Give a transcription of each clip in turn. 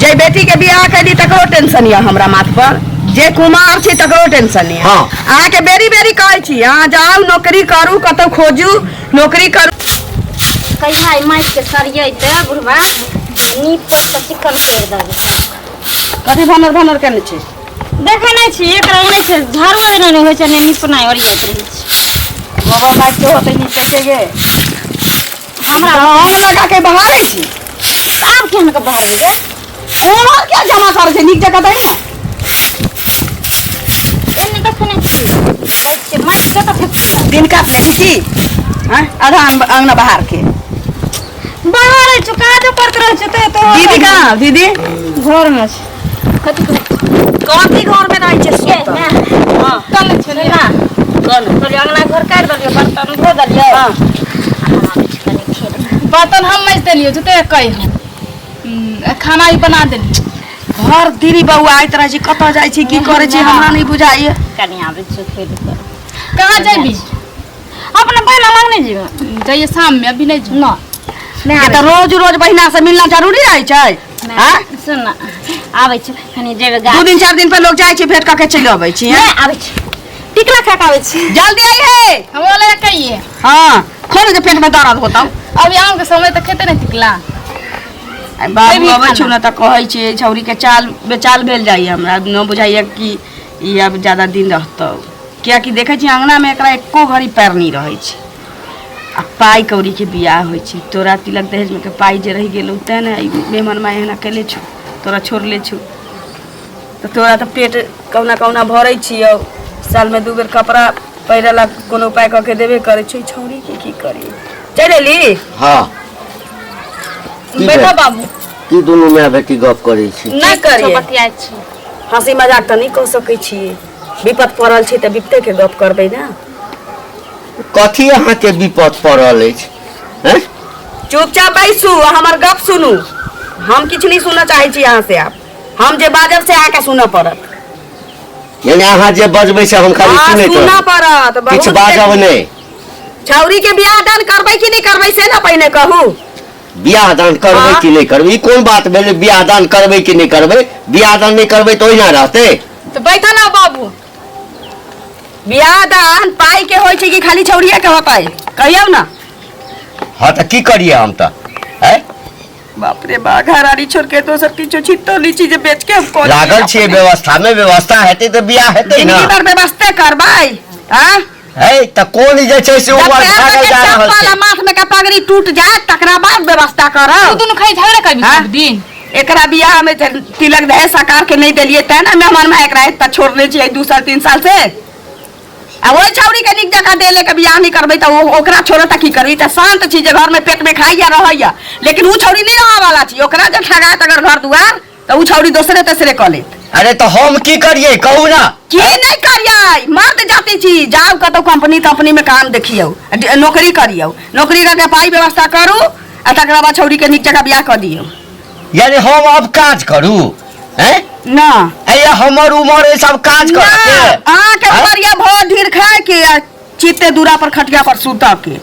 जे बेटी के बियाह कैली तकरो टेंशन या हमरा माथ पर, जे कुमार छी तकरो टेंशन या। हाँ। अहाँ के बेरी बेरी कहै छी अहाँ जाऊ नौकरी करू, कतौ खोजू नौकरी करू। कहिया माइक के सरिये ते बुढ़वा नीप पर चिकन कर दे। कथी भनर भनर करने छी? देखे नहीं छी एकरा नहीं छै झाड़ू नहीं होय छै, नहीं नीप नहीं ओरियत रही छै। बाबा माइक के होते नीचे के गे हमरा हम लगा के बहारे छी। आब केहन के बहार गे ओमर क्या जमा करे छै नीक जगह दई ना। एने देखने छी बैठ के माइक के तो फेंक दिन काटने छी की? हां आधा अंगना बाहर के बाहर चुका दे पर रह छै तो दीदी कहाँ दीदी? घर में छै। कथी घर में रहै छै सुत? हां कल छै ना कल तो अंगना घर काट दलियो बर्तन धो दलियो। हां बर्तन हम मैज देलियो जते कहि खाना ही बना देलियो। घर दीदी बउआ आइत रह छी कत जाय छी की करे छी हमरा नहीं बुझाइए। कनी आबे छै खेल कर कहाँ जेबी? अपने पहला लग नहीं जीव जाइए शाम में, अभी नहीं जो। ना ये तो रोज रोज बहिना से मिलना जरूरी रहे छै। हां सुन ना आबे छै कनी जेबे दो दिन चार दिन पर लोग जाय छै भेट क के चलि आबै छी। नहीं आबे छै टिकला खा के आबे छै। जल्दी आई है। हम बोले कहिए हां खोल के पेट में दर्द होता। अभी आम के समय तक खेते नहीं टिकला। बाबू अबै छु ना त कहै छी छौरी के चाल बेचाल भेल जाइए हमरा न बुझाइए कि ई अब ज्यादा दिन रहतौ। किया कि देखे छी अंगना में एकरा एको घड़ी पैर नहीं रहै छै। आ पाई कौड़ी के बियाह होइ छै, तोरा तिलक दहेज में के पाई जे रह गेलौ ते ने मेहमान माय एना केले छु, तोरा छोड़ले छु तो तोरा तो पेट कौना कौना भरै छियौ। साल में 2 बेर कपड़ा पहिरला कोनो उपाय क के देबे करे छै। छौरी के की करी? चल एली? हाँ बैठो बाबू। की दोनों में बेटी गप करे छी? नहीं करिए बतियाइ छी। हंसी मजाक तो नहीं कह सकै छी। विपत पड़ल छी त विपते के गप करबै ना। कथी अहाँ के विपद पड़ल अछि? हैं? चुपचाप बैसू हमर गप सुनू। हम किछ नहीं सुनना चाहे छी यहाँ से। आप हम जे बाजब से आके सुनना पड़त। यानी अहाँ जे बजबै से हम खाली हाँ, सुनैत सुनना पड़त। किछ बहुत बाजब नहीं। छौरी के बियाह दान करबै कि नहीं करबै से ना पहिने कहू। बियाह दान करबै हाँ। कि नहीं करबै? ई कोन बात भेलै बियाह दान करबै कि नहीं करबै? बियाह दान नहीं करबै तो ओहिना रहतै। तो बैठो ना बाबू। बियाह दान पाई के होय छै कि खाली छौरिया के होतै? कहियौ ना। हाँ तो की करिए हम तो? हैं? बाप रे बा घरारी छोड़ के दोसर किछो छिट्टो लीची जे बेच के हम कोन लागल छियै व्यवस्था में, व्यवस्था हेतै तो बियाह हेतै ना। जिंदगी भर व्यवस्था करबै। हां है त कोन जे छै से उमर भागल जा रहल छै। माथ में का पगड़ी टूट जाए तकरा बाद व्यवस्था तू करब। दोनों खाई झगड़ा करबी हाँ? सब दिन। एकरा बियाह में तिलक दहेज सरकार के नहीं देलिए त ना मेहमान में एकरा त छोड़ले छी 2 साल 3 साल से। आ ओइ छौरी के निक जगह देले के बियाह नहीं करबै त ओकरा छोड़ त की करबी? त शांत छी जे घर में पेट में खाइया रहैया, लेकिन उ छौरी नहीं रह वाला छी। ओकरा जे ठगात अगर घर दुआर त उ छौरी दोसरे तेसरे क लेत। अरे तो हम की करिए कहू ना? की नहीं करिए? मर्द जाति छी, जाओ कतो कंपनी में काम देखियो, नौकरी करियो, नौकरी करके पाई व्यवस्था करू आ तकरा बाद छौरी के निक जगह बियाह क दियो। यानी हम अब काज करू? हैं? ना ए हमर उमर ए सब काज ना करके आ के बढ़िया भोर ढीर खाए के आ चित्ते दूरा पर खटिया पर सुता के।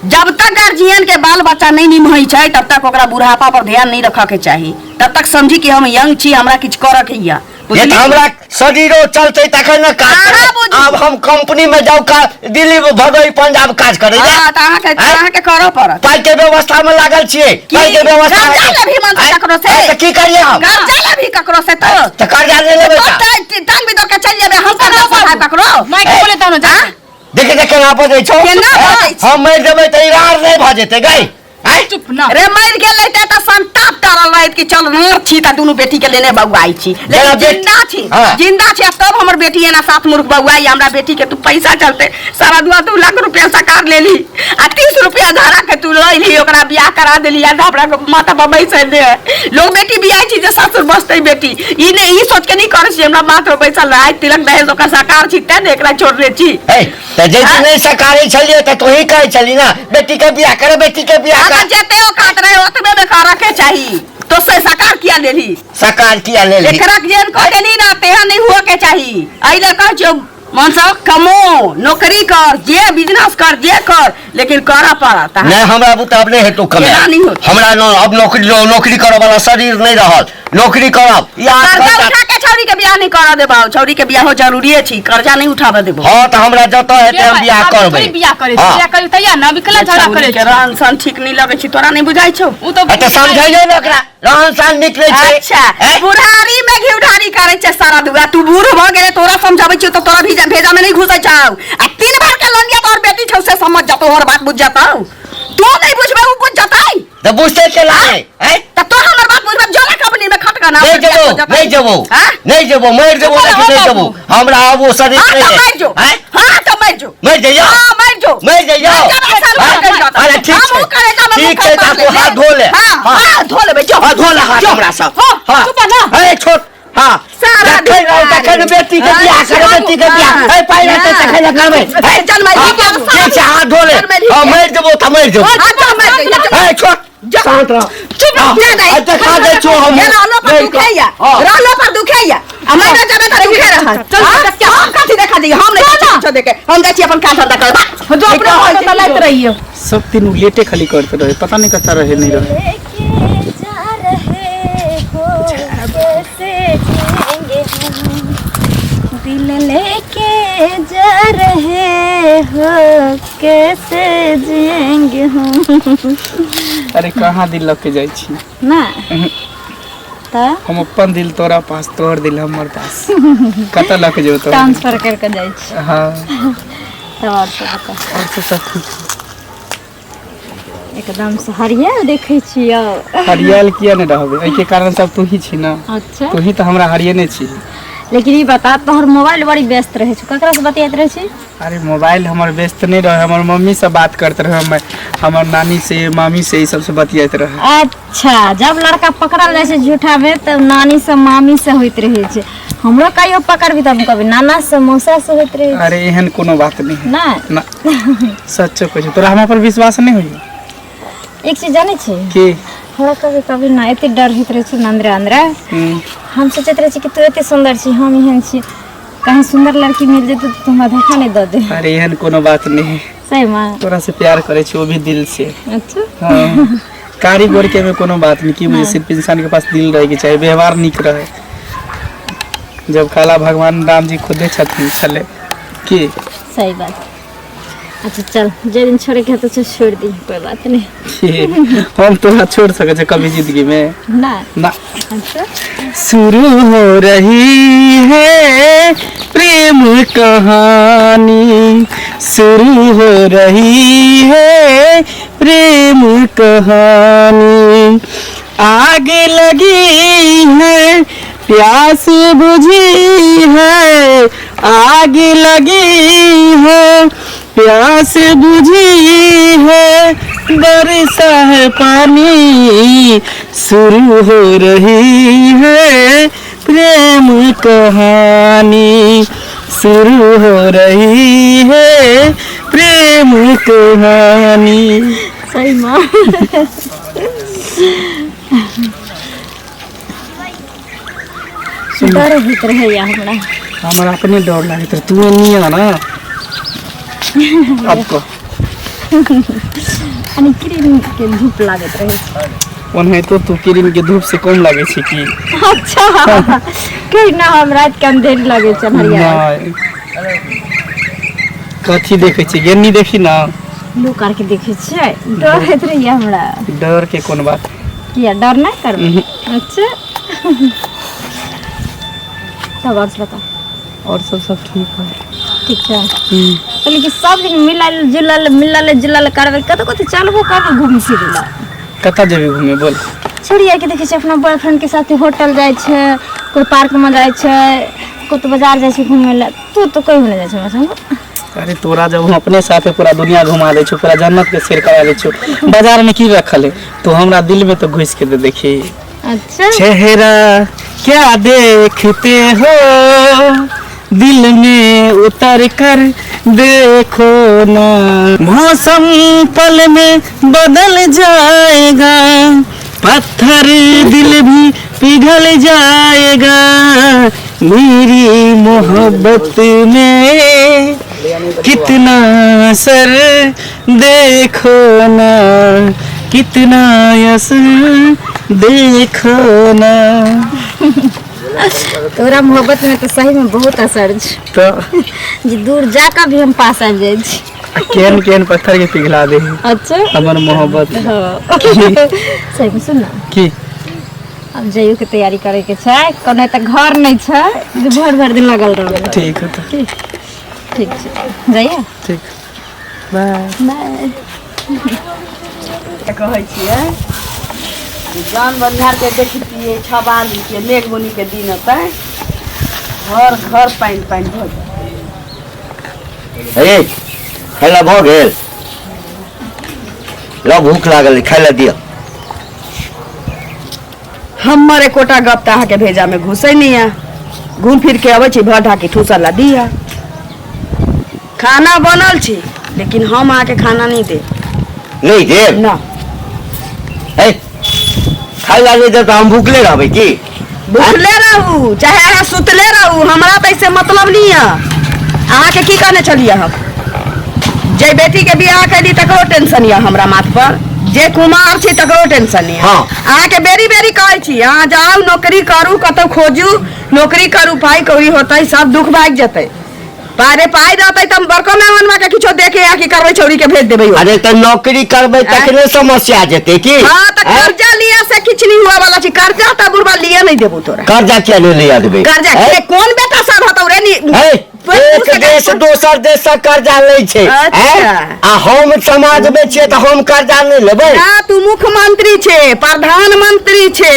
जब तक गार्जियन के बाल बच्चा नहीं निमहै छै तब तक ओकरा बुढ़ापा पर ध्यान नहीं रखा के चाही। तब तक समझी कि हम यंग छी, हमरा किछ करक हैया। ये तो हमरा शरीरो चलते तखन न काज अहाँ करब। बुझू। अब हम कंपनी में जाऊ का दिल्ली भगई पंजाब काज करे जा। हां त अहाँ के करऽ पड़त। पाई के व्यवस्था में लागल छिए। पाई के व्यवस्था कर्जा लेबही मन से ककरो से? तो की करिए हम? कर्जा लेबही ककरो से तो कर्जा ले लेबै तो त टाइम भी दो के चल जेबे। हम कर्जा सहाय पकड़ो माइक बोले तनो जा। देखे देखे ना बजै छौ। केना बजै छी? हम मर जेबै त इरार नहीं भ जेतै गई। हैं? चुप ना। रे मर गेलै त संताप तरल रहत कि चल मर छी त दुनु बेटी के लेने बउआई छी। जेना लेकिन बेटी- जिंदा छी। हाँ। जिंदा छी तब हमर बेटी एना सात मुर्ख बउआई। हमरा बेटी के तू पैसा चलते सारा 2 लाख रुपया सरकार लेली आ 30 रुपया धारा के तू लइली, ओकरा बियाह करा देली आ हमरा माथा पर बैसल दे। लोग बेटी बियाह छी जे ससुर बसतै बेटी। ई नहीं ई सोच के नहीं करे छी हमरा माथा पर बैसल रह तिलक दहेज ओकर सरकार छी त एकरा छोड़ले छी। ए त जे हाँ? नहीं सकारी छलिए त तोही कहै छली ना बेटी के बियाह करे, बेटी के बियाह अगर कर। जेते औकात रहे ओतबे में करे के चाही। तो से सरकार किया लेली? सरकार किया ले ली? एकरा जेन को देली ना तेहा नहीं हुआ के चाही। आइले कह जो मन सब कमो नौकरी कर जे बिजनेस कर जे कर लेकिन करा पड़ा नहीं हमरा बुता नहीं है तो कमे केना नहीं होत? हमरा अब नौकरी करे वाला शरीर नहीं रहल नौकरी करब कर्जा उठा के छौरी के बियाह नहीं करा देबा छौरी के बियाह जरूरी है छी कर्जा नहीं उठाबे देबो हां त हमरा जत हेते हम बियाह करबै बियाह करे बियाह करे तैयार ना बिकला झगड़ा करे के रहन सन ठीक नहीं लगे छी तोरा नहीं बुझाई छौ उ तो त समझाइए ना एकरा रहन सान निकले छै अच्छा बुढ़ारी में घिउढारी करे छै सारा दुआ तू बूढ़ भ गेले तोरा समझाबै छी तो तोरा भेजा में नहीं घुसै छौ आ 3 बार के लंगिया तोर बेटी छौ से समझ जा तोहर बात बुझ जाता तू नहीं बुझबे उ बुझ जाताई त बुझते केला है त तो हमर बात बुझबे जला कंपनी में खटका ना नहीं जबो मर जबो नहीं जबो हमरा अब वो शरीर नहीं है हां तो मर जो मर जाइयो हां मर जाइयो अरे ठीक है तो हाथ धो ले हां धो ले जो हाथ धो ले हाथ हमरा सब हां चुप ना अरे छोट हां सारा देखै बेटी के बियाह करे बेटी के बियाह ए पाई रहते तखन करबै चल मैं ठीक है हाथ धो ले हां मर जबो त मर जबो ए छोट शांत रह चुप रह अच्छा खा दे छो हम रहलो पर दुखैया हमरा जाबे करे दुखे रह चल क्या कथि देखा दी हम नहीं कुछ देखे हम देखी अपन का धंधा कर जो अपने होय तो लैत रहियो सब दिन लेटे खाली करते रहे पता नहीं करता रहे नहीं रहे दिल लेके जा रहे हो कैसे जिएंगे हम अरे कहाँ दिल लग के जाई छी ना ता हम अपन दिल तोरा पास तोहर दिल हमर पास कत लग के जो तो ट्रांसफर करके जाइ छी हाँ तो और बता और तो सब ठीक एकदम से हरियर देखे छियो हरियल किया नहीं रहबे एके कारण सब तू ही छी ना अच्छा तू ही तो हमरा हरियने छी लेकिन ये बता तोहर मोबाइल बड़ी व्यस्त रहे छ ककरा से बतियात रहे छी अरे मोबाइल हमर व्यस्त नहीं रहे हमर मम्मी से बात करते रहे हमर नानी से मामी से ई सब से बतियात रहे अच्छा जब लड़का पकड़ल जाय छै झूठा में तो नानी से मामी से होइत रहे छै हमरो कहियो पकड़बी तब कभी नाना से मौसा से होइत रहे अरे एहन कोनो बात नहीं है ना ना सच्चो कहै तोरा हमरा पर विश्वास नहीं होई एक चीज जाने छी की हमरा कभी कभी ना एते डर होइत रहे छै अंदर अंदर हम सोचते रहे छी कि तू एते सुंदर छी हम एहन छी कहीं सुंदर लड़की मिल जेतै तो तुम धोखा नहीं दे दे अरे एहन कोनो बात नहीं है सही मां तोरा से प्यार करे छी वो भी दिल से अच्छा हाँ कारीगर के में कोनो बात नहीं कि मुझे सिर्फ इंसान के पास दिल रहे के चाहिए व्यवहार निक रहे जब काला भगवान राम जी खुदे छथिन छले की सही बात अच्छा चल जे दिन छोड़े के तो छोड़ दी कोई बात नहीं हम तोरा छोड़ सके छे कभी जिंदगी में ना ना अच्छा शुरू हो रही है प्रेम कहानी शुरू हो रही है प्रेम कहानी आग लगी है प्यास बुझी है आग लगी है प्यास बुझी है बरसा है पानी शुरू हो रही है प्रेम कहानी शुरू हो रही है प्रेम कहानी सही मां डर होइत रहे या हमरा अपने डर लगे तू नहीं आना अब को अनि क्रीम के धूप लागत रहे ओनहे तो तू क्रीम के धूप से कम लागे छी की अच्छा कहीं ना हम रात के अंधेर लागे छ हरिया कथी देखे छी गेनी देखी ना लोग करके देखे छै डर होइत रहे हमरा डर के कोन बात किया डर नहीं करबे अच्छा तब और बता और सब ठीक है ठीक है लेकिन सब दिन मिलल करबे कत चलबो करबे घूम फिरला कता जेबे घूमे बोल छोड़िए के देखे छै अपना बॉयफ्रेंड के साथ होटल जाय छै कोई पार्क में जाय छै कोई बाजार जाय छै घूमे ला तू तो कहीं नहीं जाय छै संग अरे तोरा जब हम अपने साथे पूरा दुनिया घुमा दे छु पूरा जन्नत के सैर करा दे छु बाजार में की रखल है तो हमरा दिल में तो घुस के दे देखी अच्छा चेहरा क्या देखते हो दिल में उतर कर देखो ना मौसम पल में बदल जाएगा पत्थर दिल भी पिघल जाएगा मेरी मोहब्बत में कितना असर देखो ना, कितना असर देखो ना। तोरा मोहब्बत में तो सही में बहुत असर छै, तो जे दूर जाकर भी हम पास आबि जाइ छी। केन केन पत्थर के पिघला दे अच्छा हमर मोहब्बत। हाँ। सही में सुन ना, की अब जाइयो के तैयारी करे के छै, कोनो त घर नहीं छै जे भर भर दिन लगल रहबे। ठीक है तो ठीक छै, जाइए। ठीक, बाय बाय। कहै छियै जान बनिहार के देखतियै 6 के मेघ बुनी के दिन होतै, घर घर पानि पानि भऽ जाए। ए खाइला भऽ गेल? लो भूख लागल है, खाइला दिया। हमर एकोटा गप तऽ अहाँके भेजा में घुसै नहीं है, घूम फिर के अबै छी भर ढाकी ठूसा ला दिया। खाना बनल छी लेकिन हम अहाँके खाना नहीं दे नहीं देव ना। खाइला नहीं दे तो हम भूखले रहबै की? भूखले रहू चाहे अहाँ सुतले रहू, हमरा तऽ इससे मतलब नहीं है। अहाँके की कहने छलियै हम, जे बेटी के बियाह कैली तकरो टेंशन यऽ हमरा माथ पर, जे कुमार छी तकरो टेंशन यऽ। हाँ। अहाँके बेरी बेरी कहै छी अहाँ जाउ नौकरी करू, कतौ खोजू नौकरी करू, पाई कौड़ी होतै सब दुख भाग जेतै। पारे पाई रहतै त हम बड़को मेहमानवा के किछो देखे या की करबै, छौरी के भेज देबै। अरे तो नौकरी करबै तकरे समस्या जेते की? हां त कर्जा लिया से किछ नहीं हुआ वाला छी, कर्जा त बुढ़वा लिए नहीं देबो तोरा। कर्जा क्या नहीं लिया देबै? कर्जा के कोन बेटा सब हतौ रे नी? एक देश दोसर देश से कर्जा लै छै। अच्छा। आ हम समाज में छियै त हम कर्जा नहीं लेबै? ना तू मुख्यमंत्री छे, प्रधानमंत्री छे,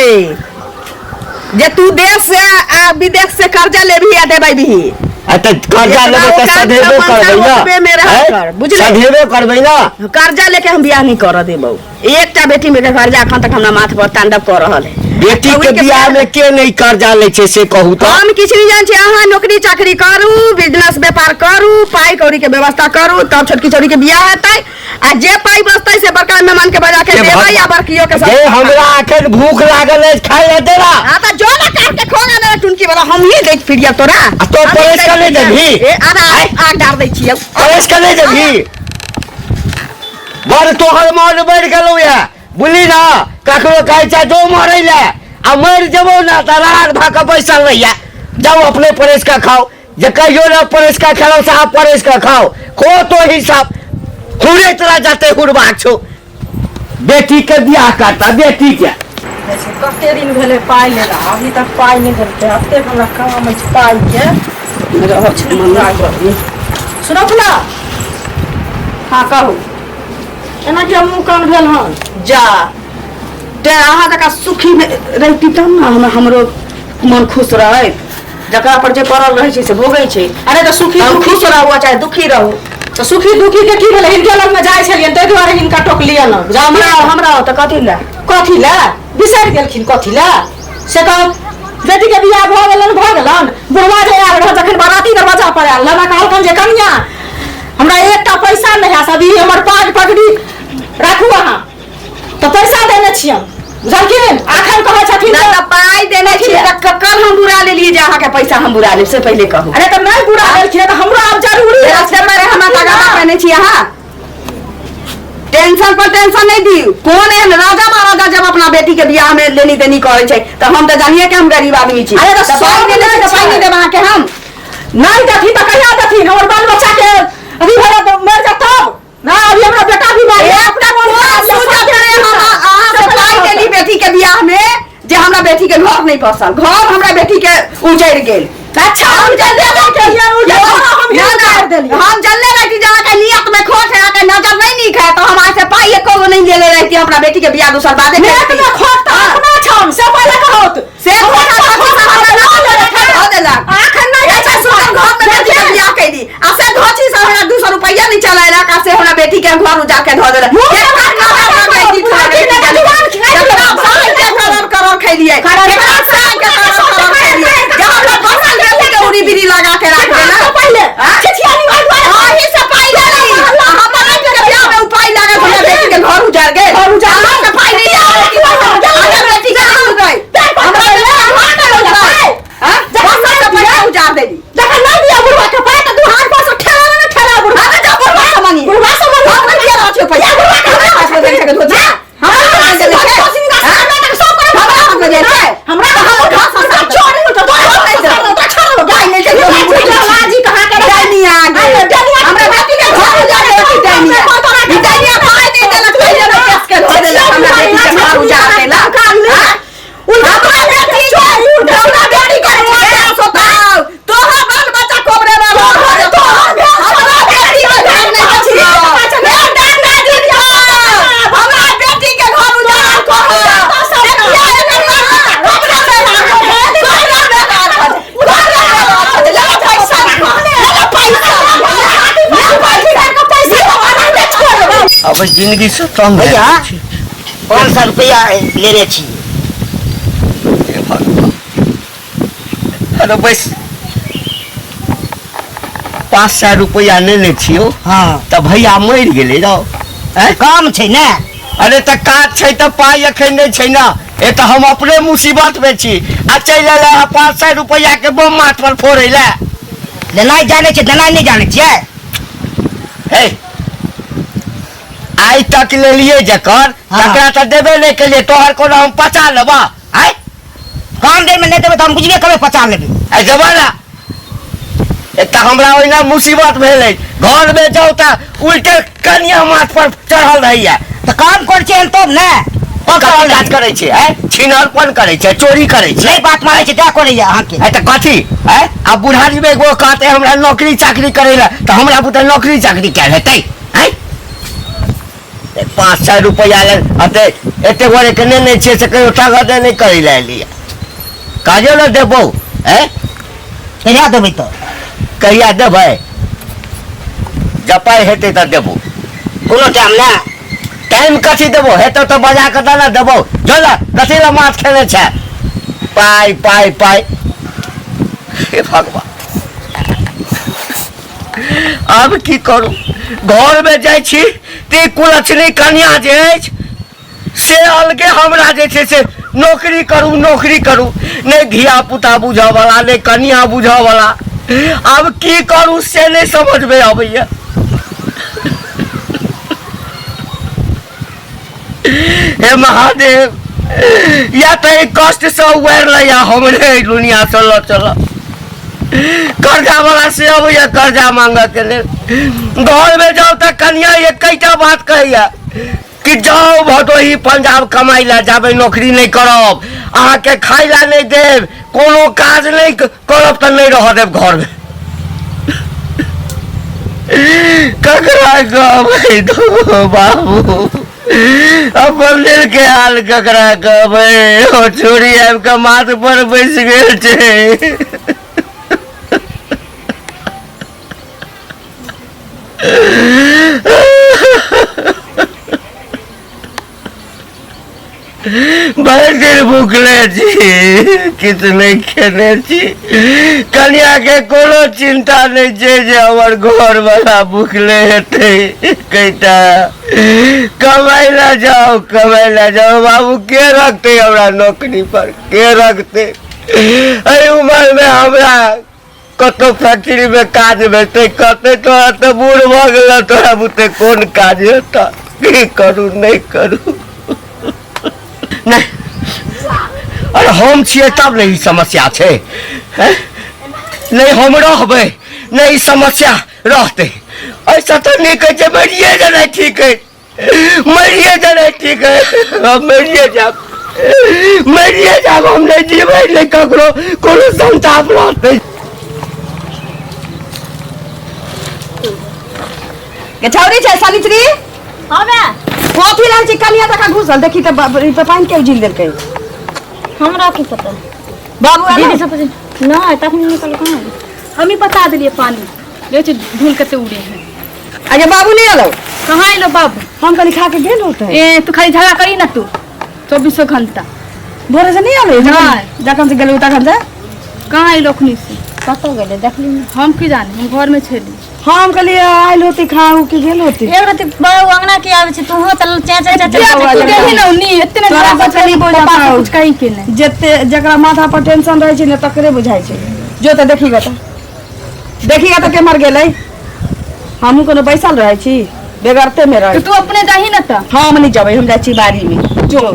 जे तू देश से विदेश से कर्जा लेबही आ देबै भी। तो कर्जा लेबै त सधेबो करबै ना, सधेबो करबै ना। कर्जा लेके हम बियाह नहीं कर देबौ। एकटा बेटी में कर्जा अखन तक हमरा माथ पर तांडव कर रहल है। बेटी के बियाह में के नहीं कर्जा लै छै से कहू तो? हम किछ नहीं जान छी, अहाँ नौकरी चाकरी करू, बिजनेस व्यापार करू, पाई कौड़ी के व्यवस्था करू, तब छोटकी छोरी के बियाह हेतै। आ जे पाई बचतै से बड़का मेहमान के बजा के देबै या बड़कियो के जे हमरा आखिर भूख लागल है खाइ ले देला। हां त जो ना काट के खोगा ना टुनकी वाला हम ही देख फिरिया तोरा। तो परेश कर ले जभी आग डाल दै छियै, परेश कर ले जभी। बड़ तोहर मन बढ़ गेलौ या बुझली ना, ककरो कहै छै जो मरै ले आ मर जेबो ना त रार भ के बैसल रहिया। जाओ अपने परेश का खाओ, जे कहियो ना परेश का खेलो साहब परेश का खाओ, खो तो हिसाब हुरे तोरा जाते हुरबाक छौ। बेटी के बियाह करता, बेटी के कते दिन भेले पाई ले रहा, अभी तक पाई नहीं देलकै। हफ्ते हमरा काम अछि पाई के रह छै मन लागल। सुनो ना, हां कहू एना के मुंह कान भेल हन जा ते अहाँ जका सुखी रहती तब ना हमरो मन खुश रहे। जकरा पर जे पड़ल रहे छै से भोगै छै। अरे तो सुखी खुश रहू चाहे दुखी रहू, तो सुखी दुखी के की भेलै? हिनके लग में जाय छलियन तै दुआरे हिनका टोकलियन। हमरा त कथि ले बिसरि गेलखिन, कथि ले से कह। बेटी के बियाह भ गेलन बुढ़वा जे आयल रह जखन बाराती दरवाजा पर आयल लगा कहलकन जे कन्या हमरा एकटा पैसा नहीं है, सभी हमर पाग पगड़ी राखू अहाँ, तो पैसा देने छियन बुझलखिन। आखन कहै छथिन त पाई देने छियै त ककर हम बुरा लेलिए जे अहाँ के पैसा हम बुरा लेब से पहले कहू। अरे त नहीं बुरा लेलखिन त हमरो अब जरूरी है से मारे हमरा लगावा कहने छी। अहाँ टेंशन पर टेंशन नहीं दी। कौन है राजा महाराजा जब अपना बेटी के बियाह में लेनी देनी करे छै त हम त जानिए के हम गरीब आदमी छी। अरे त पाई देने छी त पाई नहीं देब अहाँ के हम नहीं देथी त कहिया देथी? हमर बाल बच्चा के अभी भरा तो मर जाता ना, अभी हमरा बेटा भी मार अपना सोचा करे अहाँ से पाई देली बेटी के बियाह में जे हमरा बेटी के घर नहीं पसल, घर हमरा बेटी के उजड़ गेल। अच्छा हम जल्दी हम जल्दी रहती जहाँ के नियत में खोट है, के नजर नहीं नीक है तो हम आज से पाई एको नहीं ले ले रहती अपना बेटी के बियाह दूसर बादे नियत में खोट त अपना छम से पहले कहत से खोट देलक आखन नहीं अच्छा सुन घर में बेटी के बियाह कैली आ से धोची से हमरा 200 रुपया नहीं चलाएला का से हमरा बेटी के घर उजाड़ के धो देलक। करोड़ खैलिए उड़ी बिरी लगा के रख देना पहले अही से पाई देली हमर बेटी के बियाह में उपाय लगा हमरा बेटी के घर उजाड़ गए। घर उजाड़ के पाई नहीं आवे कि हमरा बेटी के हो गई हमरा हां जब अब जिंदगी से तंग भैया 500 रुपया लेने छी अरे बस 500 रुपया लेने छियो हाँ तो भैया मर गेले जाओ काम छै ने अरे तो काज छै तो पाई अखन नहीं छै ना ये तो हम अपने मुसीबत में छी आ चल आए 500 रुपया के बम माथ पर फोड़े ले लेनाइ जाने छै देनाइ नहीं जाने छियै हे आई तक ले लिए जकर हाँ। तकरा तो देबे नहीं के लिए तोहर कोनो हम पचा लेबा आय काम देर में नहीं देबै तो हम बुझबे करबै 50 लेबै ए जमाना एक हमरा ओइना मुसीबत भेलै घर में जाओ तो उल्टे कनिया माथ पर चढ़ल रहिए तो काम कर छै तब ने कथी काज करे छै छीनरपन करे छै चोरी करे छै नहीं बात मारै छै क्या करैया अहाँ के तो कथी अब बुढ़ारी में एगो कहते हमरा नौकरी चाकरी करे ला तो हमरा बुते नौकरी चाकरी क्या हेतै 500 रुपया ले अते एते गोरे के नहीं छे से कहियो तागत नहीं करे ला लिया काजो न देबो कहिया देबै तो कहिया देबै जब पाई हेतै त देबो कोनो टाइम ना टाइम कथी देबो हेतौ तो बजा के ना देबो चल कथी ला माछ खेले छै पाई पाई पाई हे भगवान अब की करू घर में जाय छी ती कुलछनी कन्या जे अछि से अलगे हमरा जे छै से नौकरी करू नहीं धिया पुता बुझा वाला नहीं कन्या बुझा वाला अब की करू से नहीं समझ में आबैया हे महादेव या तो एक कष्ट से उबर लिया हमरे दुनिया से चल कर्जा वाला से अब या कर्जा मांग के लिए घर में जाओ तो कन्या एक कईटा बात कहिया कि जाओ भदोही पंजाब कमाई ला जाबे नौकरी नहीं करब अहाँ के खाई ला नहीं देव कोनो काज नहीं करब तो नहीं रह देव घर में ककरा कहबै दो बाबू अपन दिल के हाल ककरा कहबै ओ छोरी आबि के माथ पर बैस गेल छै भर दिन भूखले छी किछु नहीं खेने छी कन्या के कोनो चिंता नहीं छै जे हमर घर वाला भूखले हेतै कईटा कमाई ला जाओ बाबू के रखते हमरा नौकरी पर के रखते एहि उम्र में हमरा कतो फैक्ट्री में काज भेटै कते तोरा तो बूढ़ भ गेल तोरा बुते कोन काज हेता की करू नहीं करू नहीं अरे हम छिए तब नहीं समस्या छै नहीं हम रहबै नहीं समस्या रहते ऐसा तो नहीं कह जे मरिए जाना ठीक है हम मरिए जाब हम नहीं जीबै नहीं ककरो कोनो संताप रहते के छौरी छै सालित्री हमे कथी रहै छै कनिया तक घुसल देखी त पानि के उजिल देलकै हमरा की पता बाबू दीदी सब नहीं तखनी निकल कहाँ हम ही बता दिलिए पानी ले धूल कते उड़े हैं अच्छा बाबू नहीं आलो कहाँ अलो बाबू हम कनी खा के गेल होते ए तू खाली झगड़ा करी ना तू 24 घंटा भोरे से नहीं आलो नहीं। जखन से गेल तखन से कहाँ अलो अखनी से कतौ गेले देखली हम की जाने हम घर में छेली हम कहलिए आइल होती खाऊ के गेल होती एक रात बड़ो अंगना के आवे छै तू हो तल चे तू देही ना उन्नी इतने तोरा बच्चा नहीं बोझा पापा पाओ। कुछ कही के नहीं जते जकरा माथा पर टेंशन रहे छै ने तकरे बुझाई छै जो त देखीगा त के मर गेलै हमहू कोनो बैसल रहे छी बेगरते में रहे तो तू अपने जाही ना ता हम नहीं जबै हम जाइ छी बाड़ी में जो